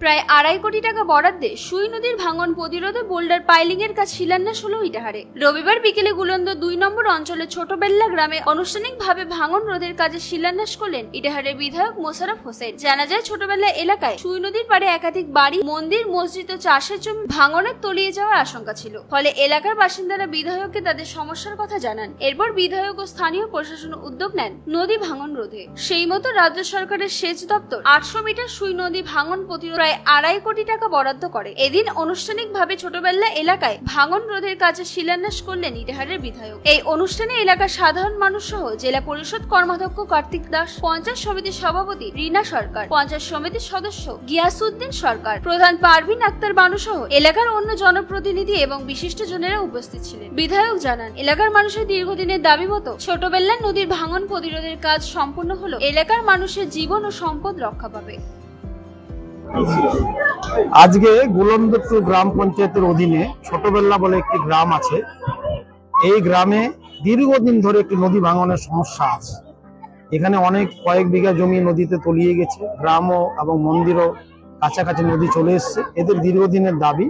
প্রায় 2.5 কোটি টাকা বরাদ্দে সুই নদীর ভাঙন প্রতিরোধে বোল্ডার পাইলিং এর কাজ শিলান্যাস হলো ইটাহারে। রবিবার বিকেলে গুলন্দ 2 নম্বর অঞ্চলের ছোটবেল্লা গ্রামে আনুষ্ঠানিকভাবে ভাঙন রোধের কাজে শিলান্যাস করলেন ইটাহারের বিধায়ক মোশাররফ হোসেন। জানা যায়, ছোটবেল্লা এলাকায় সুই নদীর পাড়ে একাধিক বাড়ি, মন্দির, মসজিদ ও চাষের জমি ভাঙনের তলিয়ে যাওয়ার আশঙ্কা ছিল। ফলে এলাকার বাসিন্দারা বিধায়ককে তাদের সমস্যার কথা জানান। এরপর বিধায়ক ও স্থানীয় প্রশাসন উদ্যোগ নেন নদী ভাঙন রোধে। সেই মতো রাজ্য সরকারের সেচ দপ্তর 800 মিটার সুই নদী ভাঙন প্রতিরোধ প্রায় 2.5 কোটি টাকা বরাদ্দ করে। এদিন আনুষ্ঠানিকভাবে ছোটবেল্লা এলাকায় ভাঙন রোধের কাজে শিলান্যাস করলেন ইটাহারের বিধায়ক। এই অনুষ্ঠানে এলাকার সাধারণ মানুষ সহ জেলা পরিষদ কর্মাধ্যক্ষ কার্তিক দাস, পঞ্চায়েত সমিতির সভাপতি রিনা সরকার, পঞ্চায়েত সমিতির সদস্য গিয়াসউদ্দিন সরকার, প্রধান পারভিন আক্তার বানু সহ এলাকার অন্য জনপ্রতিনিধি এবং বিশিষ্টজনেরা উপস্থিত ছিলেন। বিধায়ক জানান, এলাকার মানুষের দীর্ঘদিনের দাবি মতো ছোটবেল্লা নদীর ভাঙন প্রতিরোধের কাজ সম্পূর্ণ হলো এলাকার মানুষের জীবন ও সম্পদ রক্ষা পাবে। আজকে গুলন্দ গ্রাম পঞ্চায়েতের অধীনে ছোটবেল্লা বলে একটি গ্রাম আছে। এই গ্রামে দীর্ঘদিন ধরে একটি নদী ভাঙনের সমস্যা আছে। এখানে কয়েক বিঘা জমি নদীতে তলিয়ে গেছে। গ্রামও এবং মন্দিরও কাছাকাছি নদী চলে এসছে। এদের দীর্ঘদিনের দাবি,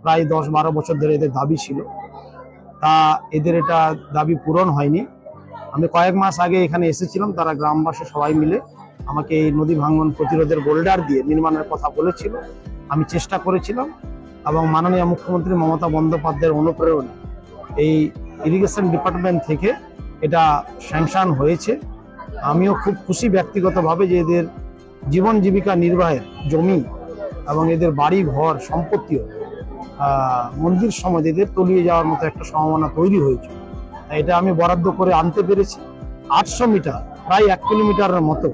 প্রায় 10-12 বছর ধরে এদের দাবি ছিল। তা এদের এটা দাবি পূরণ হয়নি। আমি কয়েক মাস আগে এখানে এসেছিলাম। তারা গ্রামবাসী সবাই মিলে আমাকে এই নদী ভাঙন প্রতিরোধের বোল্ডার দিয়ে নির্মাণের কথা বলেছিল। আমি চেষ্টা করেছিলাম এবং মাননীয় মুখ্যমন্ত্রী মমতা বন্দ্যোপাধ্যায়ের অনুপ্রেরণা এই ইরিগেশন ডিপার্টমেন্ট থেকে এটা স্যাংশন হয়েছে। আমিও খুব খুশি ব্যক্তিগতভাবে যে এদের জীবন জীবিকা নির্বাহের জমি এবং এদের বাড়ি ঘর সম্পত্তিও মন্দির সমাজ এদের তলিয়ে যাওয়ার মতো একটা সম্ভাবনা তৈরি হয়েছে। এটা আমি বরাদ্দ করে আনতে পেরেছি। 800 মিটার, প্রায় 1 কিলোমিটারের মতো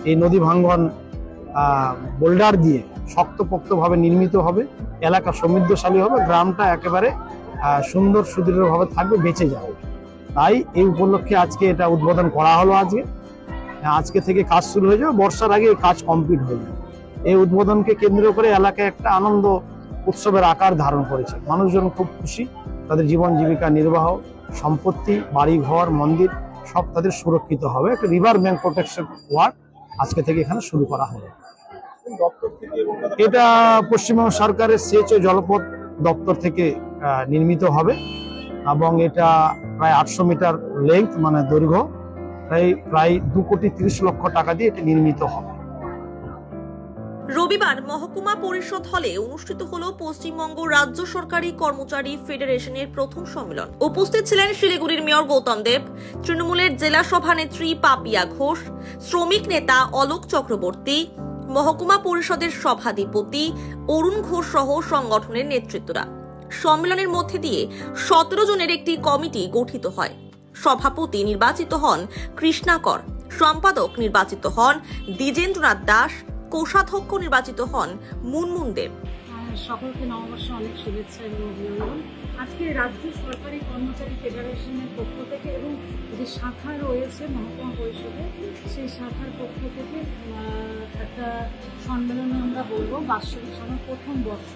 এই নদী ভাঙ্গন বোল্ডার দিয়ে শক্তপোক্তভাবে নির্মিত হবে। এলাকা সমৃদ্ধশালী হবে, গ্রামটা একেবারে সুন্দর সুদৃঢ়ভাবে থাকবে, বেঁচে যাবে। তাই এই উপলক্ষে আজকে এটা উদ্বোধন করা হলো। আজকে থেকে কাজ শুরু হয়ে যাবে, বর্ষার আগে এই কাজ কমপ্লিট হয়ে যাবে। এই উদ্বোধনকে কেন্দ্র করে এলাকায় একটা আনন্দ উৎসবের আকার ধারণ করেছে। মানুষজন খুব খুশি। তাদের জীবন জীবিকা নির্বাহ, সম্পত্তি, বাড়ি ঘর, মন্দির সব তাদের সুরক্ষিত হবে। একটা রিভার ব্যাংক প্রোটেকশন ওয়ার্ক আজকে থেকে এখানে শুরু করা হবে। এটা পশ্চিমবঙ্গ সরকারের সেচ ও জলপথ দপ্তর থেকে নির্মিত হবে এবং এটা প্রায় 800 মিটার লেন্থ, মানে দৈর্ঘ্য, প্রায় 2,30,00,000 টাকা দিয়ে এটা নির্মিত হবে। রবিবার মহকুমা পরিষদ হলে অনুষ্ঠিত হলো পশ্চিমবঙ্গ রাজ্য সরকারি কর্মচারী ফেডারেশনের প্রথম সম্মেলন। উপস্থিত ছিলেন শিলিগুড়ির মেয়র গৌতম দেব, তৃণমূলের জেলা সভানেত্রী পাপিয়া ঘোষ, শ্রমিক নেতা অলোক চক্রবর্তী, মহকুমা পরিষদের সভাধিপতি অরুণ ঘোষ সহ সংগঠনের নেতৃত্বরা। সম্মেলনের মধ্যে দিয়ে 17 জনের একটি কমিটি গঠিত হয়। সভাপতি নির্বাচিত হন কৃষ্ণাকর, সম্পাদক নির্বাচিত হন দ্বিজেন্দ্রনাথ দাস, কোষাধ্যক্ষ নির্বাচিত হন মুনমুন দেব। সকলকে নববর্ষে অনেক শুভেচ্ছা এবং অভিনন্দন। আজকে রাজ্য সরকারি কর্মচারী ফেডারেশনের পক্ষ থেকে এবং যে শাখা রয়েছে মহকুমা পরিষদে, সেই শাখার পক্ষ থেকে একটা সম্মেলনে আমরা বলবো বাৎসরিক সময় প্রথম বর্ষ।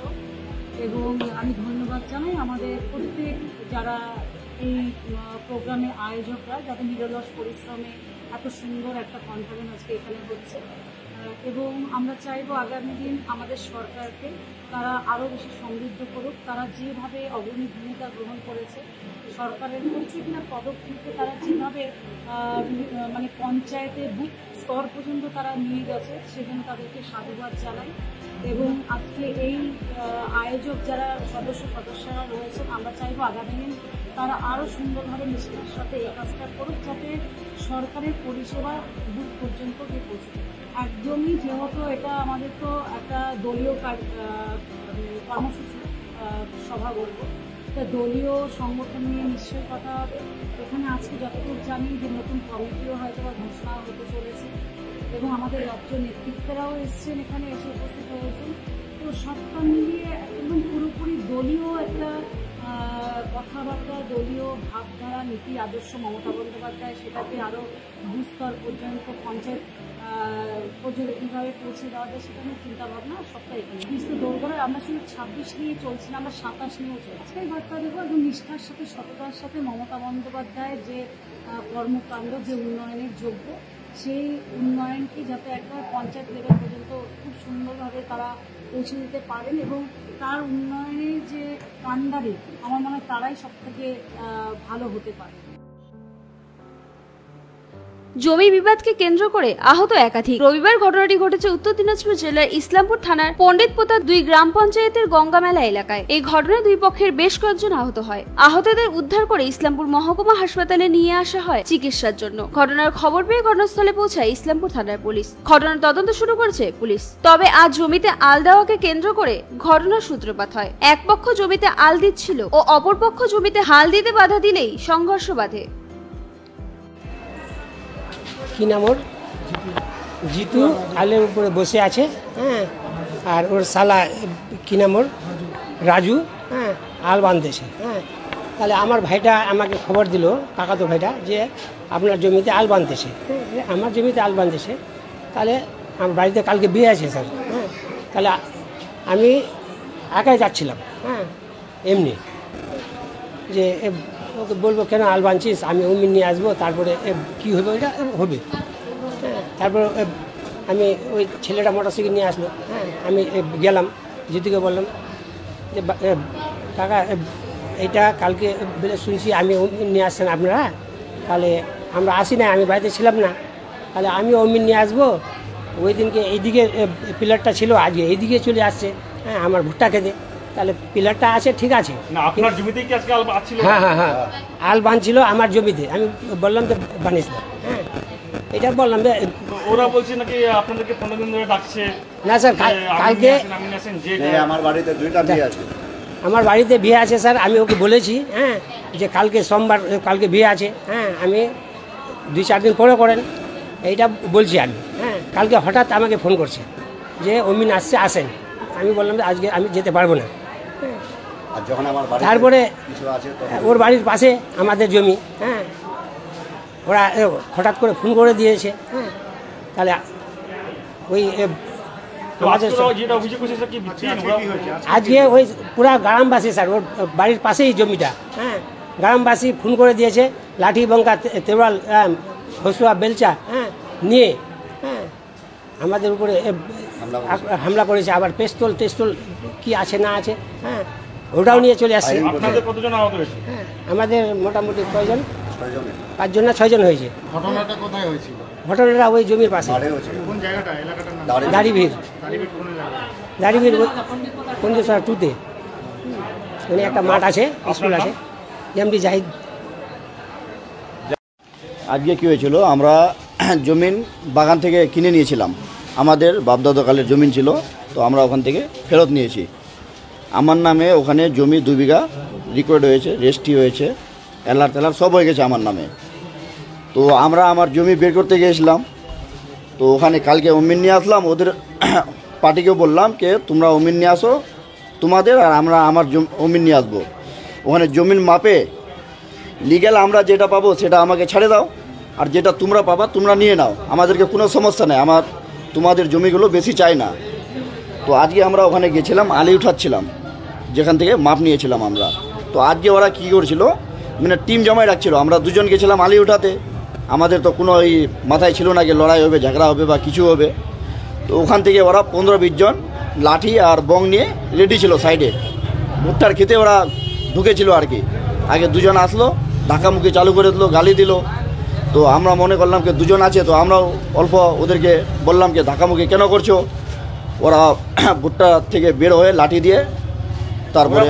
এবং আমি ধন্যবাদ জানাই আমাদের প্রত্যেক যারা এই প্রোগ্রামের আয়োজকরা, যাদের নিরলস পরিশ্রমে এত সুন্দর একটা কনফারেন্স আজকে এখানে হচ্ছে। এবং আমরা চাইবো আগামী দিন আমাদের সরকারকে তারা আরও বেশি সমৃদ্ধ করুক। তারা যেভাবে অগ্রণী ভূমিকা গ্রহণ করেছে, সরকারের প্রত্যেকটা পদক্ষেপে তারা যেভাবে মানে পঞ্চায়েতের বুথ স্তর পর্যন্ত তারা নিয়ে গেছে, সেজন্য তাদেরকে সাধুবাদ জানাই। এবং আজকে এই আয়োজক যারা সদস্যরা রয়েছেন, আমরা চাইবো আগামী দিন তারা আরও সুন্দরভাবে নিষ্ঠার সাথে এই কাজটা করুক, যাতে সরকারের পরিষেবা বুথ পর্যন্ত গিয়ে পৌঁছে। একদমই, যেহেতু এটা আমাদের তো একটা দলীয় কর্মসূচি সভা বলবো, তা দলীয় সংগঠন নিয়ে নিশ্চয়ই কথা হবে। এখানে আজকে যতটুকু জানি যে নতুন কমিটিও হয়তো বা ঘোষণা হতে চলেছে এবং আমাদের রাজ্য নেতৃত্বরাও এসছেন, এখানে এসে উপস্থিত হয়েছেন। তো সবটা মিলিয়ে একদম পুরোপুরি দলীয় একটা কথাবার্তা, দলীয় ভাবধারা, নীতি আদর্শ মমতা বন্দ্যোপাধ্যায় সেটাকে আরও বুস্তর পর্যন্ত পঞ্চায়েত পর্যন্ত কীভাবে পৌঁছে দেওয়া যায় সেটা নিয়ে চিন্তাভাবনা সবটাই এখানে। কিন্তু দৌড় আমরা শুধু 26 নিয়ে চলছি না, আমরা 27 নিয়েও চলছি। আজকেই বার্তা দেবো এবং নিষ্ঠার সাথে সততার সাথে মমতা বন্দ্যোপাধ্যায়ের যে কর্মকাণ্ড, যে উন্নয়নের যোগ্য, সেই উন্নয়নকে যাতে একটা পঞ্চায়েত লেভেল পর্যন্ত খুব সুন্দরভাবে তারা পৌঁছে দিতে পারেন এবং তার উন্নয়নের যে কাণ্ডারি আমার মনে হয় তারাই সব থেকে ভালো হতে পারে। জমি বিবাদকে কেন্দ্র করে আহত একাধিক। রবিবার ঘটনাটি ঘটেছে উত্তর দিনাজপুর জেলার ইসলামপুর থানার পণ্ডিত পোতা 2 গ্রাম পঞ্চায়েতের গঙ্গামেলা এলাকায়। এই ঘটনায় দুই পক্ষের বেশ কয়েকজন আহত হয়। আহতদের উদ্ধার করে ইসলামপুর মহকুমা হাসপাতালে নিয়ে আসা হয় চিকিৎসার জন্য। ঘটনার খবর পেয়ে ঘটনাস্থলে পৌঁছায় ইসলামপুর থানার পুলিশ। ঘটনার তদন্ত শুরু করেছে পুলিশ। তবে আজ জমিতে আল দেওয়াকে কেন্দ্র করে ঘটনার সূত্রপাত হয়। এক পক্ষ জমিতে আল দিচ্ছিল ও অপর পক্ষ জমিতে হাল দিতে বাধা দিলেই সংঘর্ষ বাধে। কি নাম ওর? জিতু আলের উপরে বসে আছে, হ্যাঁ, আর ওর শালা কি নাম ওর? রাজু, হ্যাঁ, আল বাঁধতেছে। হ্যাঁ, তাহলে আমার ভাইটা আমাকে খবর দিল, কাকাতো ভাইটা, যে আপনার জমিতে আল বাঁধতেছে। আমার জমিতে আল বাঁধতেছে, তাহলে আমার বাড়িতে কালকে বিয়ে আছে স্যার। হ্যাঁ, তাহলে আমি একাই যাচ্ছিলাম, হ্যাঁ, এমনি যে ওকে বলবো কেন আল বাঁধছিস, আমি অমিন নিয়ে আসবো, তারপরে কী হবে ওইটা হবে। হ্যাঁ, তারপর আমি ওই ছেলেটা মোটরসাইকেল নিয়ে আসলো। হ্যাঁ, আমি গেলাম, জিতুকে বললাম যে কাকা এইটা কালকে বলে শুনছি আমি অমিন নিয়ে আসছেন আপনারা, তাহলে আমরা আসি না, আমি বাড়িতে ছিলাম না, তাহলে আমি অমিন নিয়ে আসবো। ওই দিনকে এইদিকে পিলারটা ছিল, আজকে এইদিকে চলে আসছে, হ্যাঁ, আমার ভুট্টা খেতে, তাহলে পিলারটা আছে ঠিক আছে। আপনার জমিতেই কি আজকে আল বাঁধছিল? হ্যাঁ হ্যাঁ হ্যাঁ, আল বাঁধছিল আমার জমিতে, আমি বললাম যে বানিস না। হ্যাঁ, এটা বললাম যে ওরা বলছে নাকি আপনাদেরকে 15 দিন ধরে ডাকছে। না স্যার, কালকে আমার বাড়িতে 2টা বিয়ে আছে। আমার বাড়িতে বিয়ে আছে স্যার, আমি ওকে বলেছি, হ্যাঁ, যে কালকে সোমবার, কালকে বিয়ে আছে, হ্যাঁ, আমি 2-4 দিন পরে করেন, এইটা বলছি আমি। হ্যাঁ, কালকে হঠাৎ আমাকে ফোন করছে যে অমিন আসছে, আসেন। আমি বললাম যে আজকে আমি যেতে পারবো না। আর যখন আমার বাড়িতে তারপরে কিছু আছে ওর বাড়ির পাশে আমাদের জমি, হ্যাঁ, ওরা হঠাৎ করে ফোন করে দিয়েছে। হ্যাঁ, তাহলে ওই আমাদের যেটা অভিযোগ করছে কি আজকে ওই পুরা গ্রামবাসী স্যার, ওর বাড়ির পাশেই জমিটা, হ্যাঁ, গ্রামবাসী ফোন করে দিয়েছে, লাঠি বঙ্কা তেওয়াল হসুয়া বেলচা, হ্যাঁ, নিয়ে, হ্যাঁ, আমাদের উপরে হামলা করেছে। আবার পেস্তল টেস্তল কি আছে না আছে, হ্যাঁ, ওটাও নিয়ে চলে আসছে। আপনাদের কতজন আহত হয়েছে? হ্যাঁ, আমাদের মোটামুটি কয়জন? 5জন না 6জন হয়েছে। ঘটনাটা কোথায় হয়েছিল? ঘটনাটা ওই জমির পাশে, কোন জায়গাটা? এলাকাটার নাম দাড়িভিড়। দাড়িভিড় পন্ডিত 2-তে মানে একটা মাঠ আছে, স্কুল আছে, এমডি জাহিদ। আজকে কি হয়েছিল, আমরা জমিন বাগান থেকে কিনে নিয়েছিলাম, আমাদের বাপদাদাকালের জমিন ছিল, তো আমরা ওখান থেকে ফেরত নিয়েছি। আমার নামে ওখানে জমি 2 বিঘা রেকর্ড হয়েছে, রেজিস্ট্রি হয়েছে, এলার তেলার সব হয়ে গেছে আমার নামে। তো আমরা আমার জমি বের করতে গিয়েছিলাম, তো ওখানে কালকে অমিন নিয়ে আসলাম, ওদের পার্টিকেও বললাম কে তোমরা অমিন নিয়ে আসো তোমাদের, আর আমরা আমার অমিন নিয়ে আসবো। ওখানে জমিন মাপে লিগ্যাল আমরা যেটা পাবো সেটা আমাকে ছেড়ে দাও, আর যেটা তোমরা পাবা তোমরা নিয়ে নাও, আমাদেরকে কোনো সমস্যা নেই, আমার তোমাদের জমিগুলো বেশি চাই না। তো আজকে আমরা ওখানে গেছিলাম, আলি উঠাচ্ছিলাম, যেখান থেকে মাপ নিয়েছিলাম আমরা। তো আজকে ওরা কী করছিল, মানে টিম জমায় রাখছিল, আমরা 2 জন গেছিলাম আলি উঠাতে, আমাদের তো কোনো এই মাথায় ছিল না যে লড়াই হবে, ঝগড়া হবে বা কিছু হবে। তো ওখান থেকে ওরা 15-20 জন লাঠি আর বং নিয়ে রেডি ছিল সাইডে, ভুট্টার খেতে ওরা ঢুকেছিল আর কি। আগে 2 জন আসলো, ধাক্কামুখি চালু করে দিল, গালি দিল। তো আমরা মনে করলাম যে 2 জন আছে, তো আমরাও অল্প ওদেরকে বললাম যে ধাক্কামুখি কেন করছো। ওরা ভুট্টা থেকে বের হয়ে লাঠি দিয়ে তারপরে,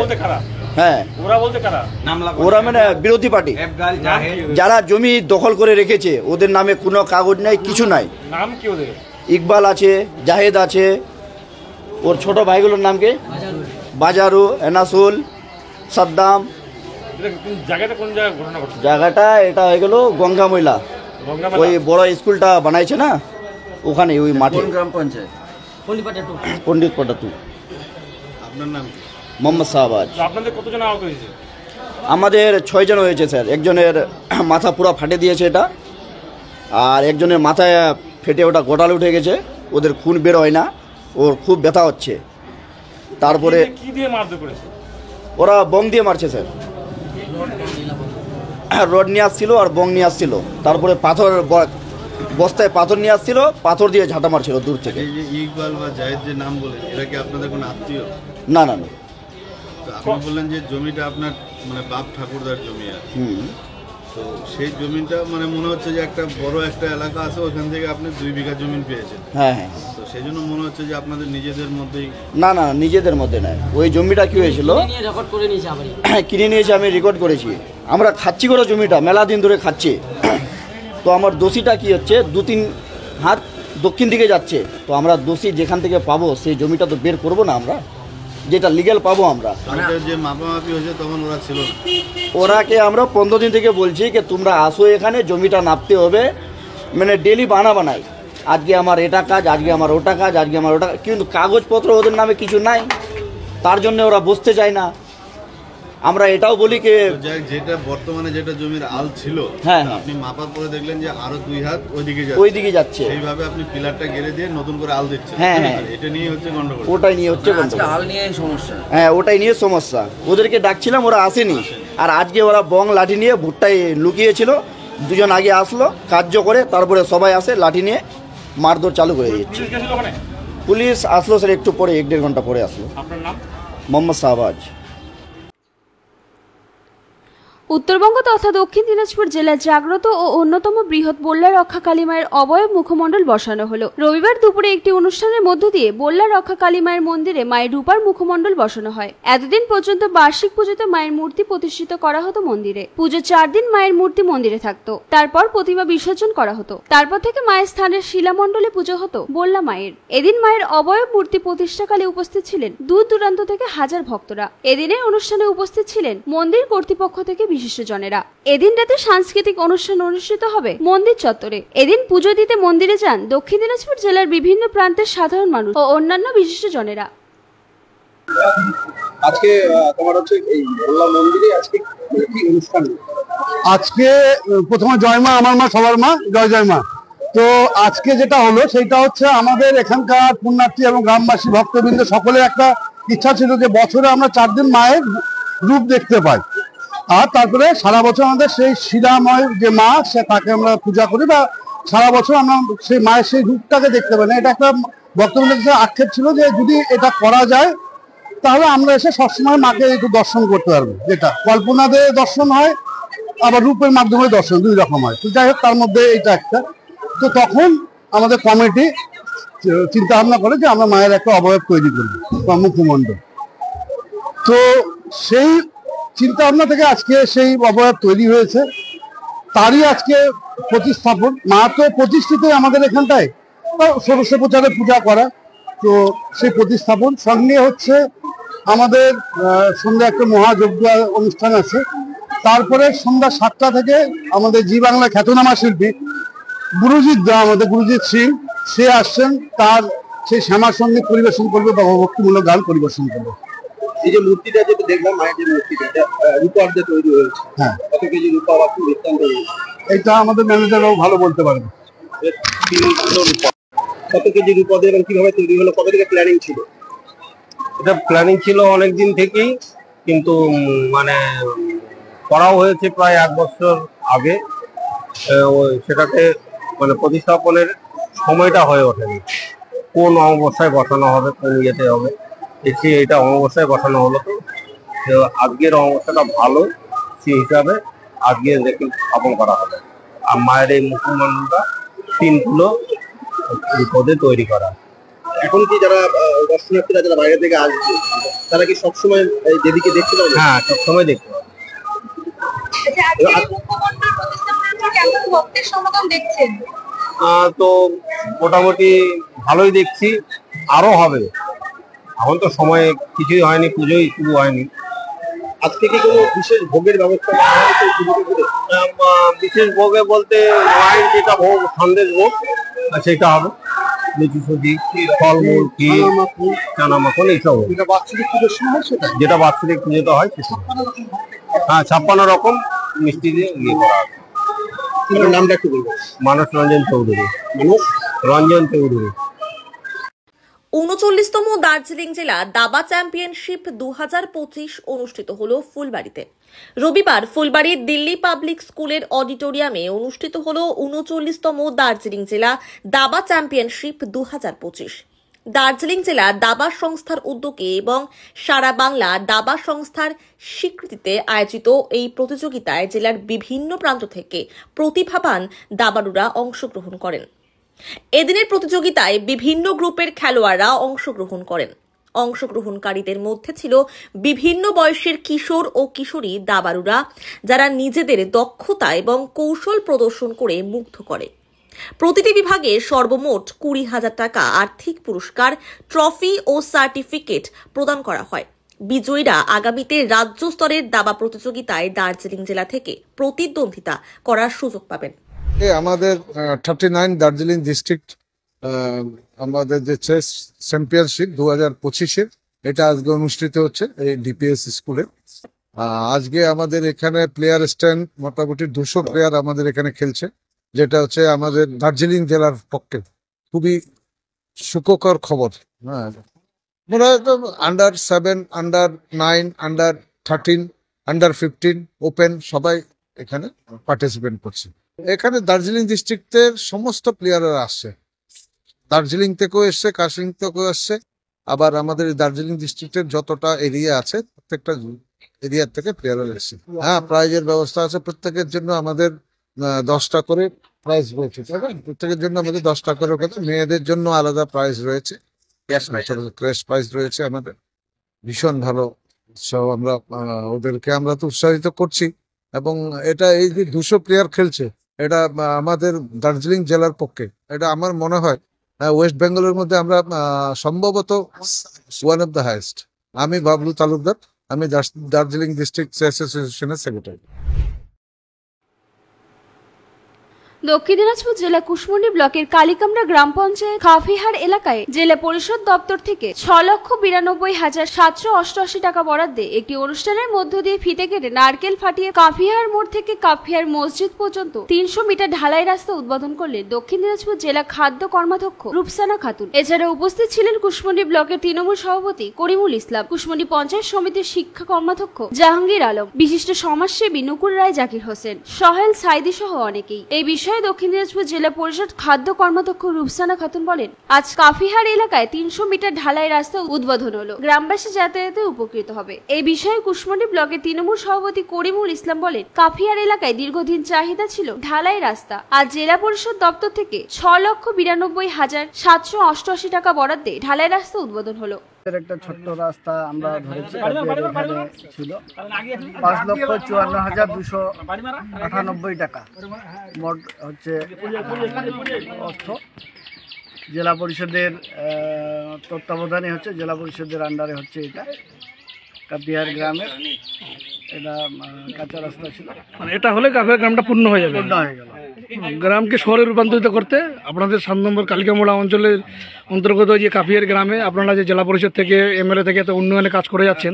হ্যাঁ, ওরা মানে বিরোধী পার্টি, যারা জমি দখল করে রেখেছে, ওদের নামে কোনো কাগজ নাই, কিছু নাই। নাম কি ওদের? ইকবাল আছে, জাহেদ আছে, ওর ছোট ভাইগুলোর নাম কি? বাজারু, এনাসুল, সাদ্দাম। জায়গাটা এটা হয়ে গেল গঙ্গা ময়লা, ওই বড় স্কুলটা বানাইছে না ওখানে, ওই মাঠে। গ্রাম পঞ্চায়েত পণ্ডিত পোতা 2। আপনার নাম? মোহাম্মদ শাহবাজ। আপনাদের কতজন আহত হয়েছে? আমাদের 6 জন হয়েছে স্যার। একজনের মাথা পুরো ফাটে দিয়েছে এটা, আর একজনের মাথায় ফেটে ওটা গোটাল উঠে গেছে, ওদের খুন বের হয় না, ওর খুব ব্যথা হচ্ছে। তারপরে কি দিয়ে মারধর করেছে? ওরা বং দিয়ে মারছে স্যার, রড নিয়ে আসছিল আর বং নিয়ে আসছিল, তারপরে পাথর বস্তায় পাথর নিয়ে আসছিল, পাথর দিয়ে ঝাঁটা মারছিল দূর থেকে। এই যে ইকবাল বা জায়েদ যে নাম বলে, এরা কি আপনাদের কোনো আত্মীয়? না না না। তো আপনি বললেন যে জমিটা আপনার মানে বাপ ঠাকুরদার জমি আর তো সেই জমিটা মানে মনে হচ্ছে যে একটা বড় একটা এলাকা আছে, ওখান থেকে আপনি 2 বিঘা জমি পেয়েছেন। হ্যাঁ হ্যাঁ। তো সেই জন্য মনে হচ্ছে যে আপনাদের নিজেদের মধ্যেই। না না, নিজেদের মধ্যে নয়। ওই জমিটা কি হয়েছিল, কিনে নিয়েছে, আমি রেকর্ড করেছি। আমরা খাচ্ছি করে জমিটা, মেলা দিন ধরে খাচ্ছি। তো আমার দোষীটা কি হচ্ছে, 2-3 হাত দক্ষিণ দিকে যাচ্ছে। তো আমরা দোষী যেখান থেকে পাবো সেই জমিটা তো বের করবো না আমরা, যেটা লিগ্যাল পাবো আমরা। যে মাপামাপি হয়েছে তখন ওরা ছিল না। ওরাকে আমরা 15 দিন থেকে বলছি যে তোমরা আসো এখানে, জমিটা নাপতে হবে। মানে ডেলি বানাই, আজকে আমার এটা কাজ, আজকে আমার ওটা কাজ, আজকে আমার ওটা, কিন্তু কাগজপত্র ওদের নামে কিছু নাই, তার জন্য ওরা বসতে চায় না। আমরা এটাও বলি যে যেটা বর্তমানে যেটা জমির আল ছিল, হ্যাঁ আপনি মাপার পরে দেখলেন যে আরো 2 হাত ওইদিকে যাচ্ছে, সেইভাবে আপনি পিলারটা গেড়ে দিয়ে নতুন করে আল দিচ্ছেন। হ্যাঁ হ্যাঁ, এটা নিয়ে হচ্ছে গন্ডগোল। ওটাই নিয়ে হচ্ছে গন্ডগোল, আল নিয়ে সমস্যা। হ্যাঁ, ওটাই নিয়ে সমস্যা। ওদেরকে ডাকছিলাম, ওরা আসেনি। আর আজকে ওরা বং লাঠি নিয়ে ভুট্টায় লুকিয়েছিল, 2 জন আগে আসলো কার্য করে, তারপরে সবাই আসে লাঠি নিয়ে মারধর চালু করে দিচ্ছে। পুলিশ আসলো স্যার একটু পরে, 1-1.5 ঘন্টা পরে আসলো। আপনার নাম? মোহাম্মদ শাহবাজ। উত্তরবঙ্গ তথা দক্ষিণ দিনাজপুর জেলার জাগ্রত ও অন্যতম বৃহৎ বল্লা রক্ষা কালী মায়ের অবয়ব মুখমণ্ডল বসানো হলো। রবিবার দুপুরে একটি অনুষ্ঠানের মধ্য দিয়ে বল্লা রক্ষা কালী মায়ের মন্দিরে মায়ের রূপার মুখমণ্ডল বসানো হয়। এতদিন পর্যন্ত বার্ষিক পুজোতে মায়ের মূর্তি প্রতিষ্ঠিত করা হতো মন্দিরে। পুজো 4 দিন মায়ের মূর্তি মন্দিরে থাকতো, তারপর প্রতিমা বিসর্জন করা হতো। তারপর থেকে মায়ের স্থানের শিলামণ্ডলে পুজো হতো বল্লা মায়ের। এদিন মায়ের অবয়ব মূর্তি প্রতিষ্ঠাকালে উপস্থিত ছিলেন দূর দূরান্ত থেকে হাজার ভক্তরা। এদিনের অনুষ্ঠানে উপস্থিত ছিলেন মন্দির কর্তৃপক্ষ থেকে বিশিষ্টজনেরা। এদিন রাতে সাংস্কৃতিক অনুষ্ঠান অনুষ্ঠিত হবে মন্দির চত্বরে। এদিন পুজো দিতে মন্দিরে যান দক্ষিণ দিনাজপুর জেলার বিভিন্ন প্রান্তের সাধারণ মানুষ ও অন্যান্য বিশিষ্টজনেরা। আজকে তোমার হচ্ছে এই বল্লা মন্দিরে আজকে কি অনুষ্ঠান? আজকে প্রথমে জয় মা, আমার মা সবার মা, জয় জয় মা। তো আজকে যেটা হলো সেটা হচ্ছে আমাদের এখানকার পুণ্যার্থী এবং গ্রামবাসী ভক্তবৃন্দ সকলের একটা ইচ্ছা ছিল যে বছরে আমরা 4 দিন মায়ের রূপ দেখতে পাই। আর তারপরে সারা বছর আমাদের সেই শিলাময় যে মা, সে তাকে আমরা পূজা করি, বা সারা বছর আমরা সেই মায়ের সেই রূপটাকে দেখতে পাই না। এটা একটা ভক্তবৃন্দের আক্ষেপ ছিল যে যদি এটা করা যায় তাহলে আমরা এসে সবসময় মাকে একটু দর্শন করতে পারবো। যেটা কল্পনাতে দর্শন হয়, আবার রূপের মাধ্যমে দর্শন, 2 রকম হয়। তো যাই হোক, তার মধ্যে এইটা একটা। তো তখন আমাদের কমিটি চিন্তা ভাবনা করে যে আমরা মায়ের একটা অবয়ব তৈরি করবো, মুখমণ্ডল। তো সেই চিন্তা ভাবনা থেকে আজকে সেই অবয়ব তৈরি হয়েছে, তারই আজকে প্রতিস্থাপন। মা তো প্রতিষ্ঠিত আমাদের এখানটায়, ষোড়শ প্রচারে পূজা করা। তো সেই প্রতিস্থাপন সঙ্গে হচ্ছে আমাদের সন্ধ্যা একটা মহাযজ্ঞ অনুষ্ঠান আছে। তারপরে সন্ধ্যা 7টা থেকে আমাদের জি বাংলা খ্যাতনামা শিল্পী গুরুজিৎ দা, আমাদের গুরুজিৎ সিং, সে আসছেন। তার সেই শ্যামা সঙ্গীত পরিবেশন করবে বা ভক্তিমূলক গান পরিবেশন করবে। এই যে মূর্তিটা যেটা দেখলাম, মায়ের যে মূর্তিটা, এটা রূপার দিয়ে তৈরি হয়েছে। হ্যাঁ, কত কেজি রূপা বা কি বৃত্তান্ত? এটা আমাদের ম্যানেজাররাও ভালো বলতে পারবে। কত কেজি রূপা দিয়ে এবং কিভাবে তৈরি হলো, কবে থেকে প্ল্যানিং ছিল? এটা প্ল্যানিং ছিল অনেক দিন থেকেই, কিন্তু মানে করাও হয়েছে প্রায় 1 বছর আগে। সেটাতে মানে প্রতিস্থাপনের সময়টা হয়ে ওঠেনি, কোন অমাবস্যায় বসানো হবে, কোন ইয়েতে হবে। এটা অমাবস্যায় বসানো হলো। তো আজকের অমাবস্যাটা ভালো, সেই হিসাবে আজকে দেখে স্থাপন করা হবে। আর মায়ের এই মুখমণ্ডলটা 3 কিলো পদে তৈরি করা। এখন কি যারা দর্শনার্থীরা যারা বাইরে থেকে আসবে, তারা কি সবসময় এই দেবীকে দেখতে পাবে? হ্যাঁ, সবসময় দেখতে পাবে। তো মোটামুটি ভালোই দেখছি, আরো হবে। এখন তো সময় কিছুই হয়নি, পুজোই শুরু হয়নি। আজকে কি কোনো বিশেষ ভোগের ব্যবস্থা? বিশেষ ভোগে বলতে মায়ের যেটা ভোগ, সন্দেশ ভোগ, সেটা হবে। লিচু সুজি, ফলমূল, ক্ষীর, চানা মাখন, এইসব। যেটা বাৎসরিক পুজোর সময় হয় সেটা, যেটা বাৎসরিক পুজোতে হয় সেটা। হ্যাঁ, 56 রকম মিষ্টি দিয়ে ইয়ে করা হবে। নামটা একটু বলবো। মানস রঞ্জন চৌধুরী। মানুষ রঞ্জন চৌধুরী। 39তম দার্জিলিং জেলা দাবা চ্যাম্পিয়নশিপ 2025 অনুষ্ঠিত হলো ফুলবাড়িতে। রবিবার ফুলবাড়ির দিল্লি পাবলিক স্কুলের অডিটোরিয়ামে অনুষ্ঠিত হলো 39তম দার্জিলিং জেলা দাবা চ্যাম্পিয়নশিপ 2025। দার্জিলিং জেলা দাবা সংস্থার উদ্যোগে এবং সারা বাংলা দাবা সংস্থার স্বীকৃতিতে আয়োজিত এই প্রতিযোগিতায় জেলার বিভিন্ন প্রান্ত থেকে প্রতিভাবান দাবাড়ুরা অংশগ্রহণ করেন। এদিনের প্রতিযোগিতায় বিভিন্ন গ্রুপের খেলোয়াড়রা অংশগ্রহণ করেন। অংশগ্রহণকারীদের মধ্যে ছিল বিভিন্ন বয়সের কিশোর ও কিশোরী দাবাড়ুরা, যারা নিজেদের দক্ষতা এবং কৌশল প্রদর্শন করে মুগ্ধ করে। প্রতিটি বিভাগে সর্বমোট 20,000 টাকা আর্থিক পুরস্কার, ট্রফি ও সার্টিফিকেট প্রদান করা হয়। বিজয়ীরা আগামীতে রাজ্য স্তরের দাবা প্রতিযোগিতায় দার্জিলিং জেলা থেকে প্রতিদ্বন্দ্বিতা করার সুযোগ পাবেন। আমাদের 39 দার্জিলিং ডিস্ট্রিক্ট আমাদের যে চেস চ্যাম্পিয়নশিপ 2025-এর এটা আজকে অনুষ্ঠিত হচ্ছে এই ডিপিএস স্কুলে। আজকে আমাদের এখানে প্লেয়ার স্ট্যান্ড মোটামুটি 200 প্লেয়ার আমাদের এখানে খেলছে, যেটা হচ্ছে আমাদের দার্জিলিং জেলার পক্ষে খুবই সুখকর খবর। হ্যাঁ, মনে হয় under 7, under 9, under 13, under 15 open সবাই এখানে পার্টিসিপেট করছে। এখানে দার্জিলিং ডিস্ট্রিক্টের সমস্ত প্লেয়াররা আসছে, দার্জিলিং থেকেও এসছে, কার্শিং থেকেও আসছে, আবার আমাদের দার্জিলিং ডিস্ট্রিক্টের যতটা এরিয়া আছে প্রত্যেকটা এরিয়ার থেকে প্লেয়াররা এসছে। হ্যাঁ, প্রাইজের ব্যবস্থা আছে প্রত্যেকের জন্য। আমাদের 10টা করে প্রাইজ রয়েছে, প্রত্যেকের জন্য আমাদের 10টা করে। মেয়েদের জন্য আলাদা প্রাইজ রয়েছে, ক্যাশ প্রাইজ রয়েছে। আমাদের ভীষণ ভালো উৎসাহ, আমরা ওদেরকে আমরা তো উৎসাহিত করছি। এবং এটা এই যে 200 প্লেয়ার খেলছে, এটা আমাদের দার্জিলিং জেলার পক্ষে এটা আমার মনে হয় ওয়েস্ট বেঙ্গলের মধ্যে আমরা সম্ভবত ওয়ান অফ দ্য হাইয়েস্ট। আমি বাবলু তালুকদার, আমি দার্জিলিং ডিস্ট্রিক্ট চেস অ্যাসোসিয়েশনের সেক্রেটারি। দক্ষিণ দিনাজপুর জেলা কুশমন্ডি ব্লকের কালিকামরা গ্রাম পঞ্চায়েত কাফিহার এলাকায় জেলা পরিষদ দপ্তর থেকে 6,92,788 টাকা বরাদ্দে একটি অনুষ্ঠানের মধ্য দিয়ে ফিতে কেটে নারকেল ফাটিয়ে কাফিহার মোড় থেকে কাফিহার মসজিদ পর্যন্ত 300 মিটার ঢালাই রাস্তা উদ্বোধন করলেন দক্ষিণ দিনাজপুর জেলা খাদ্য কর্মাধ্যক্ষ রূপসানা খাতুন। এছাড়া উপস্থিত ছিলেন কুশমন্ডি ব্লকের তৃণমূল সভাপতি করিমুল ইসলাম, কুশমন্ডি পঞ্চায়েত সমিতির শিক্ষা কর্মাধ্যক্ষ জাহাঙ্গীর আলম, বিশিষ্ট সমাজসেবী নুকুর রায়, জাকির হোসেন, সোহেল সাইদি সহ অনেকেই। এই বিষয়ে দক্ষিণ দিনাজপুর জেলা পরিষদ খাদ্য কর্মাধ্যক্ষ রূপসানা খাতুন বলেন, আজ কাফিহার এলাকায় 300 মিটার ঢালাই রাস্তা উদ্বোধন হলো, গ্রামবাসী যাতায়াতে উপকৃত হবে। এই বিষয়ে কুশমন্ডি ব্লকের তৃণমূল সভাপতি করিমুল ইসলাম বলেন, কাফিহার এলাকায় দীর্ঘদিন চাহিদা ছিল ঢালাই রাস্তা। আজ জেলা পরিষদ দপ্তর থেকে 6,92,788 টাকা বরাদ্দে ঢালাই রাস্তা উদ্বোধন হলো। একটা ছোট্ট রাস্তা আমরা ধরেছি, এখানে ছিল 5,54,298 টাকা মোট হচ্ছে অর্থ। জেলা পরিষদের তত্ত্বাবধানে হচ্ছে, জেলা পরিষদের আন্ডারে হচ্ছে এটা। কাপিহার গ্রামের এটা কাঁচা রাস্তা ছিল, মানে এটা হলে কাপিহার গ্রামটা পূর্ণ হয়ে যাবে, পূর্ণ হয়ে গেল। গ্রামকে শহরে রূপান্তরিত করতে আপনাদের 7 নম্বর কালিকামোড়া অঞ্চলের অন্তর্গত যে কাপিহার গ্রামে আপনারা যে জেলা পরিষদ থেকে এমএলএ থেকে এত উন্নয়নের কাজ করে যাচ্ছেন,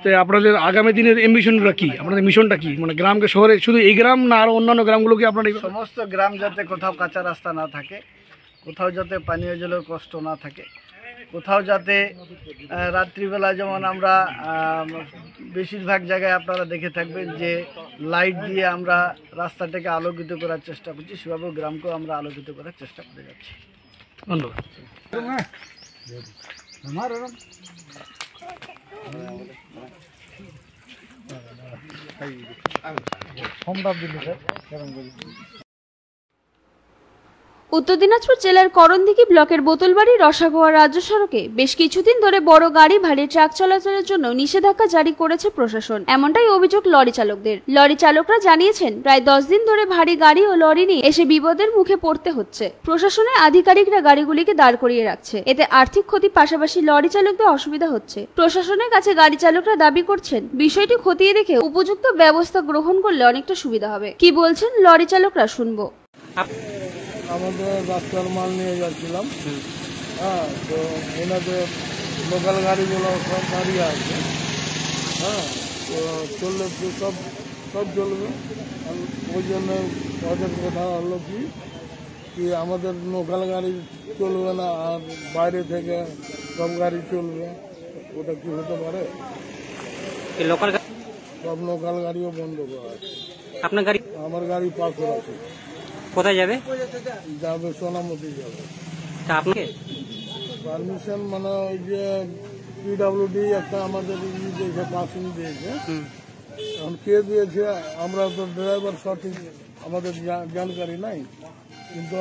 তো আপনাদের আগামী দিনের এমবিশনটা কি, আপনাদের মিশনটা কি? মানে গ্রামকে শহরে, শুধু এই গ্রাম না আরো অন্যান্য গ্রামগুলোকে আপনারা সমস্ত গ্রাম যাতে কোথাও কাঁচা রাস্তা না থাকে, কোথাও যাতে পানীয় জলের কষ্ট না থাকে, কোথাও যাতে রাত্রিবেলা যেমন আমরা বেশিরভাগ জায়গায় আপনারা দেখে থাকবেন যে লাইট দিয়ে আমরা রাস্তাটাকে আলোকিত করার চেষ্টা করছি, সেভাবে গ্রামকেও আমরা আলোকিত করার চেষ্টা করে যাচ্ছি। ধন্যবাদ। উত্তর দিনাজপুর জেলার করণদিঘি ব্লকের বোতলবাড়ি রসাগোয়া রাজ্য সড়কে বেশ কিছুদিন ধরে বড় গাড়ি ভারী ট্রাক চলাচলের জন্য নিষেধাজ্ঞা জারি করেছে প্রশাসন। এমনটাই অভিযোগ লরি চালকদের। লরি চালকরা জানিয়েছেন, প্রায় 10 দিন ধরে ভারী গাড়ি ও লরি নিয়ে এসে বিপদের মুখে পড়তে হচ্ছে। প্রশাসনের আধিকারিকরা গাড়িগুলিকে দাঁড় করিয়ে রাখছে, এতে আর্থিক ক্ষতির পাশাপাশি লরি চালকদের অসুবিধা হচ্ছে। প্রশাসনের কাছে গাড়ি চালকরা দাবি করছেন, বিষয়টি খতিয়ে দেখে উপযুক্ত ব্যবস্থা গ্রহণ করলে অনেকটা সুবিধা হবে। কি বলছেন লরি চালকরা শুনবো। আমাদের রাস্তার মাল নিয়ে যাচ্ছিলাম, হ্যাঁ, তো এনাদের লোকাল গাড়িগুলো সব দাঁড়িয়ে আছে, হ্যাঁ, তো চললে তো সব চলবে। ওই জন্য ওদের কথা হলো কি আমাদের লোকাল গাড়ি চলবে না, আর বাইরে থেকে সব গাড়ি চলবে, ওটা কি হতে পারে? লোকাল সব লোকাল গাড়িও বন্ধ করা আছে। আপনার গাড়ি? আমার গাড়ি পাথর আছে। কোথায় যাবে? যাবে সোনামতি যাবে। তা আপনাকে পারমিশন মানে ওই যে পিডব্লিউডি একটা আমাদের দিয়েছে, পাসিং দিয়েছে। এখন কে দিয়েছে আমরা তো ড্রাইভার সঠিক আমাদের জানকারি নাই, কিন্তু